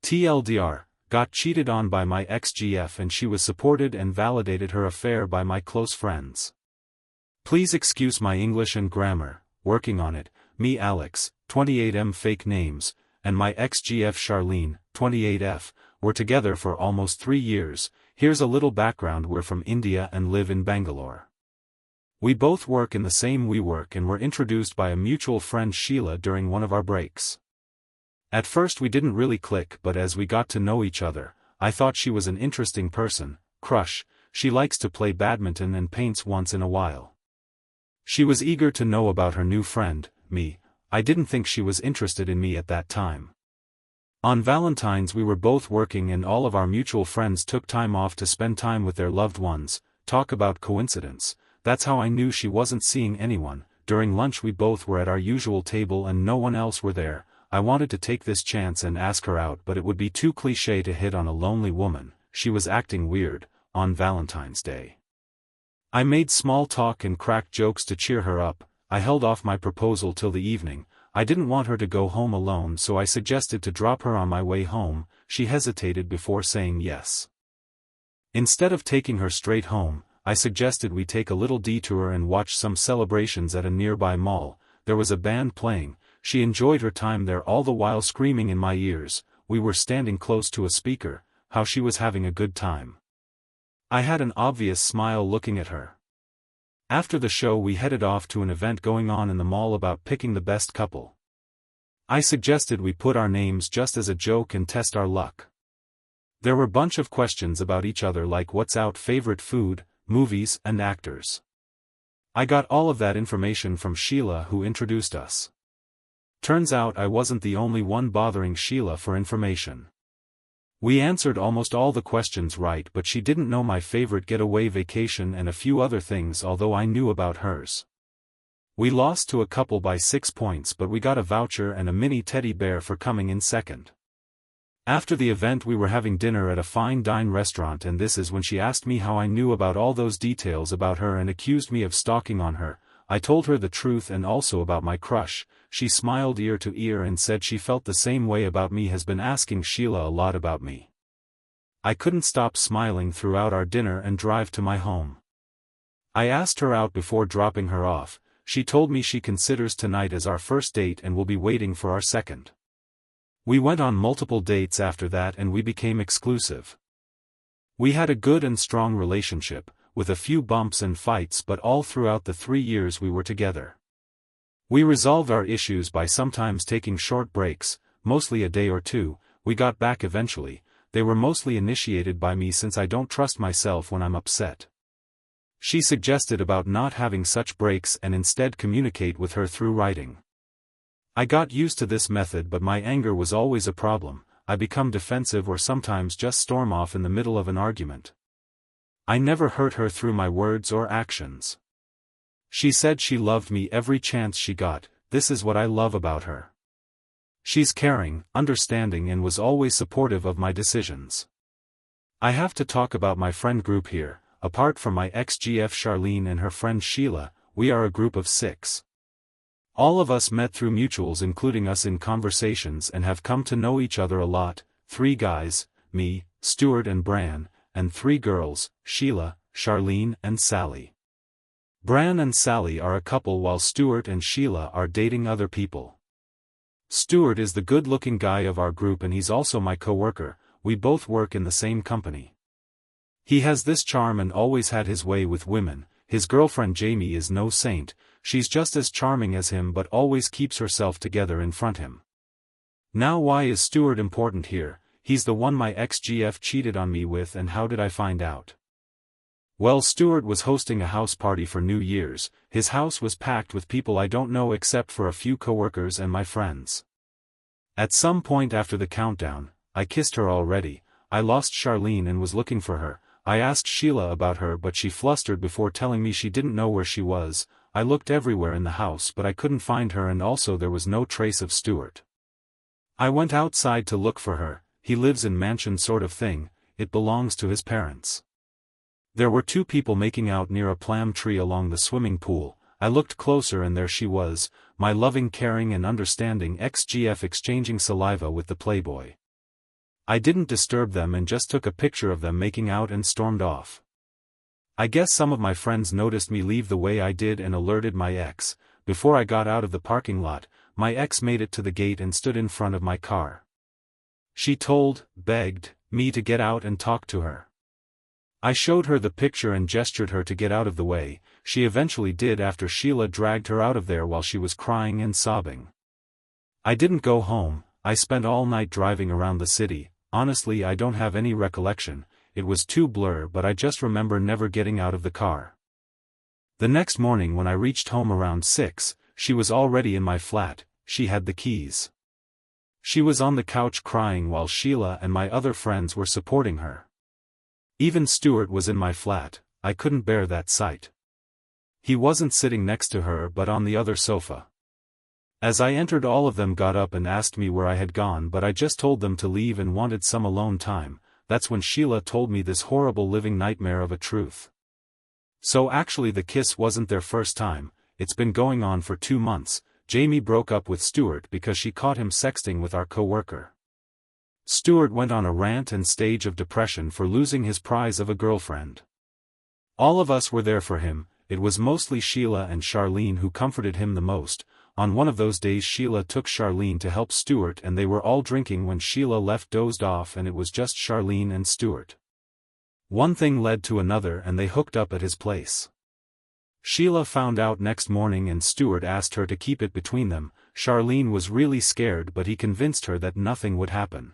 Tldr, got cheated on by my ex-GF and she was supported and validated her affair by my close friends. Please excuse my English and grammar, working on it. Me Alex, 28M fake names, and my ex-GF Charlene, 28F, were together for almost 3 years. Here's a little background: we're from India and live in Bangalore. We both work in the same WeWork and were introduced by a mutual friend Sheila during one of our breaks. At first we didn't really click, but as we got to know each other, I thought she was an interesting person. Crush, she likes to play badminton and paints once in a while. She was eager to know about her new friend, me. I didn't think she was interested in me at that time. On Valentine's we were both working and all of our mutual friends took time off to spend time with their loved ones. Talk about coincidence, that's how I knew she wasn't seeing anyone. During lunch we both were at our usual table and no one else were there. I wanted to take this chance and ask her out, but it would be too cliché to hit on a lonely woman. She was acting weird, on Valentine's Day. I made small talk and cracked jokes to cheer her up. I held off my proposal till the evening. I didn't want her to go home alone, so I suggested to drop her on my way home. She hesitated before saying yes. Instead of taking her straight home, I suggested we take a little detour and watch some celebrations at a nearby mall. There was a band playing. She enjoyed her time there, all the while screaming in my ears. We were standing close to a speaker. How she was having a good time. I had an obvious smile looking at her. After the show we headed off to an event going on in the mall about picking the best couple. I suggested we put our names just as a joke and test our luck. There were bunch of questions about each other, like what's out, favorite food, movies, and actors. I got all of that information from Sheila, who introduced us. Turns out I wasn't the only one bothering Sheila for information. We answered almost all the questions right, but she didn't know my favorite getaway vacation and a few other things, although I knew about hers. We lost to a couple by 6 points, but we got a voucher and a mini teddy bear for coming in second. After the event we were having dinner at a fine dine restaurant, and this is when she asked me how I knew about all those details about her and accused me of stalking on her. I told her the truth and also about my crush. She smiled ear to ear and said she felt the same way about me, has been asking Sheila a lot about me. I couldn't stop smiling throughout our dinner and drive to my home. I asked her out before dropping her off. She told me she considers tonight as our first date and will be waiting for our second. We went on multiple dates after that and we became exclusive. We had a good and strong relationship, with a few bumps and fights, but all throughout the 3 years we were together. We resolved our issues by sometimes taking short breaks, mostly a day or two. We got back eventually. They were mostly initiated by me since I don't trust myself when I'm upset. She suggested about not having such breaks and instead communicate with her through writing. I got used to this method, but my anger was always a problem. I become defensive or sometimes just storm off in the middle of an argument. I never hurt her through my words or actions. She said she loved me every chance she got. This is what I love about her. She's caring, understanding, and was always supportive of my decisions. I have to talk about my friend group here. Apart from my ex-GF Charlene and her friend Sheila, we are a group of 6. All of us met through mutuals, including us in conversations, and have come to know each other a lot. 3 guys, me, Stuart and Bran, and 3 girls, Sheila, Charlene and Sally. Bran and Sally are a couple while Stuart and Sheila are dating other people. Stuart is the good-looking guy of our group and he's also my co-worker. We both work in the same company. He has this charm and always had his way with women. His girlfriend Jamie is no saint. She's just as charming as him but always keeps herself together in front of him. Now why is Stuart important here? He's the one my ex-GF cheated on me with, and how did I find out? Well, Stuart was hosting a house party for New Year's. His house was packed with people I don't know except for a few coworkers and my friends. At some point after the countdown, I kissed her already. I lost Charlene and was looking for her. I asked Sheila about her, but she flustered before telling me she didn't know where she was. I looked everywhere in the house but I couldn't find her, and also there was no trace of Stuart. I went outside to look for her. He lives in mansion sort of thing. It belongs to his parents. There were 2 people making out near a plum tree along the swimming pool. I looked closer and there she was, my loving, caring and understanding ex-GF exchanging saliva with the playboy. I didn't disturb them and just took a picture of them making out and stormed off. I guess some of my friends noticed me leave the way I did and alerted my ex. Before I got out of the parking lot, my ex made it to the gate and stood in front of my car. She begged, me to get out and talk to her. I showed her the picture and gestured her to get out of the way. She eventually did after Sheila dragged her out of there while she was crying and sobbing. I didn't go home. I spent all night driving around the city. Honestly, I don't have any recollection. It was too blur, but I just remember never getting out of the car. The next morning when I reached home around 6, she was already in my flat. She had the keys. She was on the couch crying while Sheila and my other friends were supporting her. Even Stuart was in my flat. I couldn't bear that sight. He wasn't sitting next to her but on the other sofa. As I entered, all of them got up and asked me where I had gone, but I just told them to leave and wanted some alone time. That's when Sheila told me this horrible living nightmare of a truth. So actually the kiss wasn't their first time. It's been going on for 2 months. Jamie broke up with Stuart because she caught him sexting with our co-worker. Stuart went on a rant and stage of depression for losing his prize of a girlfriend. All of us were there for him. It was mostly Sheila and Charlene who comforted him the most. On one of those days Sheila took Charlene to help Stuart and they were all drinking when Sheila left, dozed off, and it was just Charlene and Stuart. One thing led to another and they hooked up at his place. Sheila found out next morning and Stuart asked her to keep it between them. Charlene was really scared but he convinced her that nothing would happen.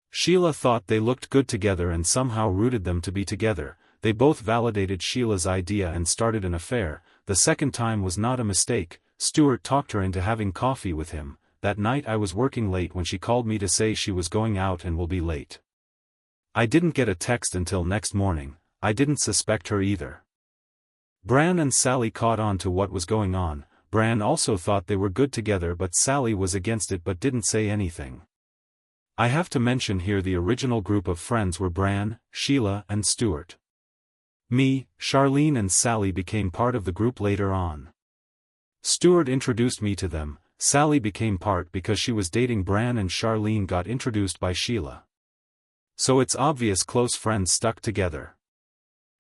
Sheila thought they looked good together and somehow rooted them to be together. They both validated Sheila's idea and started an affair. The second time was not a mistake. Stuart talked her into having coffee with him. That night I was working late when she called me to say she was going out and will be late. I didn't get a text until next morning. I didn't suspect her either. Bran and Sally caught on to what was going on. Bran also thought they were good together but Sally was against it but didn't say anything. I have to mention here the original group of friends were Bran, Sheila and Stuart. Me, Charlene and Sally became part of the group later on. Stuart introduced me to them. Sally became part because she was dating Bran and Charlene got introduced by Sheila. So it's obvious close friends stuck together.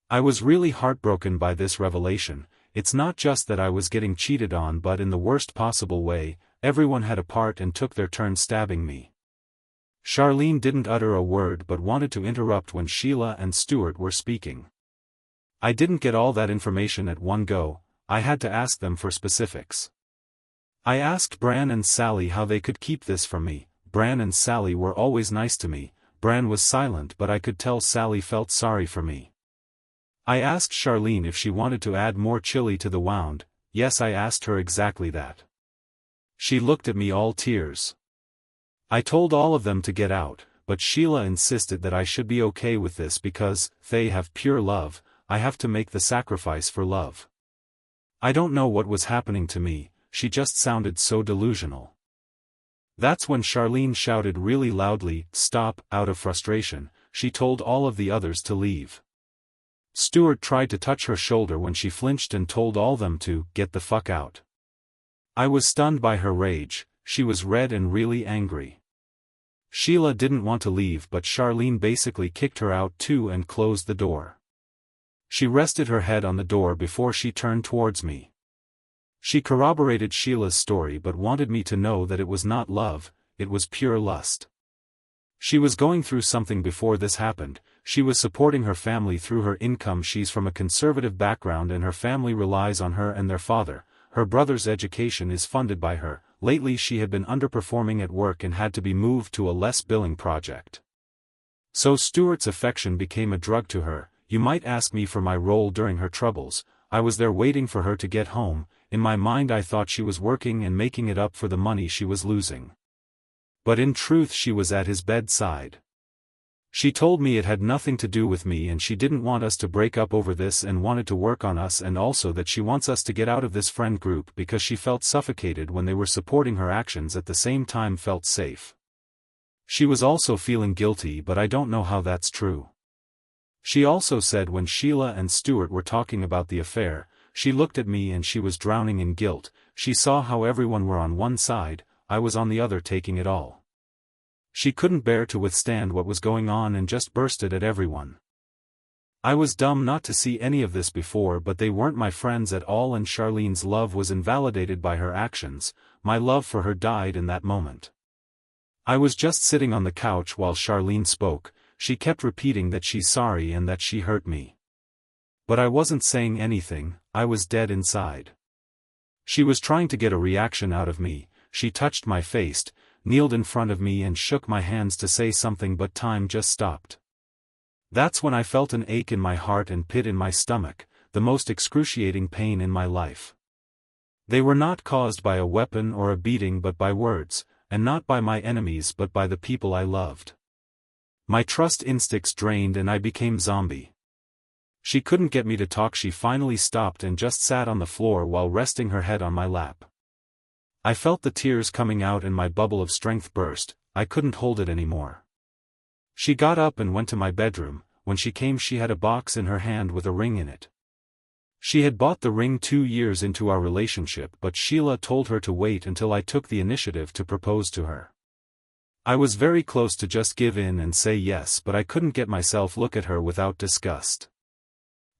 I was really heartbroken by this revelation. It's not just that I was getting cheated on but in the worst possible way. Everyone had a part and took their turn stabbing me. Charlene didn't utter a word but wanted to interrupt when Sheila and Stuart were speaking. I didn't get all that information at one go. I had to ask them for specifics. I asked Bran and Sally how they could keep this from me. Bran and Sally were always nice to me. Bran was silent but I could tell Sally felt sorry for me. I asked Charlene if she wanted to add more chili to the wound. Yes, I asked her exactly that. She looked at me all tears. I told all of them to get out, but Sheila insisted that I should be okay with this because they have pure love. I have to make the sacrifice for love. I don't know what was happening to me, she just sounded so delusional. That's when Charlene shouted really loudly, "Stop!" out of frustration. She told all of the others to leave. Stuart tried to touch her shoulder when she flinched and told all them to get the fuck out. I was stunned by her rage. She was red and really angry. Sheila didn't want to leave but Charlene basically kicked her out too and closed the door. She rested her head on the door before she turned towards me. She corroborated Sheila's story but wanted me to know that it was not love, it was pure lust. She was going through something before this happened. She was supporting her family through her income. She's from a conservative background and her family relies on her and their father. Her brother's education is funded by her. Lately she had been underperforming at work and had to be moved to a less billing project. So Stuart's affection became a drug to her. You might ask me for my role during her troubles. I was there waiting for her to get home. In my mind I thought she was working and making it up for the money she was losing. But in truth she was at his bedside. She told me it had nothing to do with me and she didn't want us to break up over this and wanted to work on us, and also that she wants us to get out of this friend group because she felt suffocated when they were supporting her actions, at the same time felt safe. She was also feeling guilty but I don't know how that's true. She also said when Sheila and Stuart were talking about the affair, she looked at me and she was drowning in guilt. She saw how everyone were on one side, I was on the other taking it all. She couldn't bear to withstand what was going on and just bursted at everyone. I was dumb not to see any of this before, but they weren't my friends at all, and Charlene's love was invalidated by her actions. My love for her died in that moment. I was just sitting on the couch while Charlene spoke. She kept repeating that she's sorry and that she hurt me. But I wasn't saying anything, I was dead inside. She was trying to get a reaction out of me. She touched my face, kneeled in front of me and shook my hands to say something, but time just stopped. That's when I felt an ache in my heart and pit in my stomach, the most excruciating pain in my life. They were not caused by a weapon or a beating but by words, and not by my enemies but by the people I loved. My trust instincts drained and I became zombie. She couldn't get me to talk. She finally stopped and just sat on the floor while resting her head on my lap. I felt the tears coming out and my bubble of strength burst. I couldn't hold it anymore. She got up and went to my bedroom. When she came, she had a box in her hand with a ring in it. She had bought the ring 2 years into our relationship, but Sheila told her to wait until I took the initiative to propose to her. I was very close to just give in and say yes, but I couldn't get myself look at her without disgust.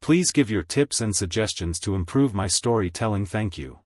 Please give your tips and suggestions to improve my storytelling. Thank you.